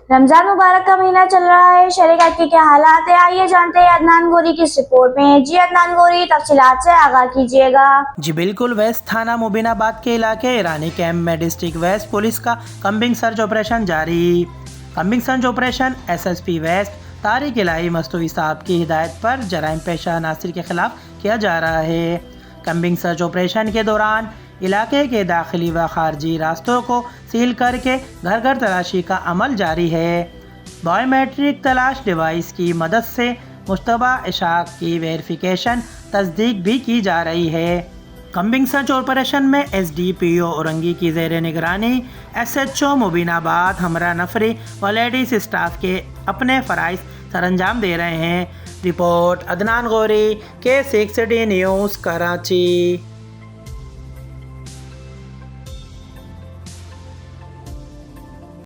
रमजान मुबारक का महीना चल रहा है, शरीयत के क्या हालात है, आइए जानते हैं अदनान गोरी की इस रिपोर्ट में। जी अदनान गोरी, तफसीलात से आगाह कीजिएगा। जी बिल्कुल, वेस्ट थाना मुबीनाबाद के इलाके ईरानी कैंप में डिस्ट्रिक्ट वेस्ट पुलिस का कम्बिंग सर्च ऑपरेशन जारी। Combing search operation SSP west Tariq Elahi Masturi साहब की हिदायत पर जराइम पेशा अनासिर के खिलाफ किया जा रहा है। कम्बिंग सर्च ऑपरेशन के दौरान इलाके के दाखिली व खारजी रास्तों को सील करके घर घर तलाशी का अमल जारी है। बायोमेट्रिक तलाश डिवाइस की मदद से मुश्तबा इशाक की वेरिफिकेशन तस्दीक भी की जा रही है। कम्बिंग सर्च ऑपरेशन में एसडीपीओ औरंगी की ज़ेर निगरानी एसएचओ मुबीनाबाद हमरा नफरी व लेडीज स्टाफ के अपने फ़राइज़ सरअंजाम दे रहे हैं। Report Adnan Gauri, K6D news, Karachi.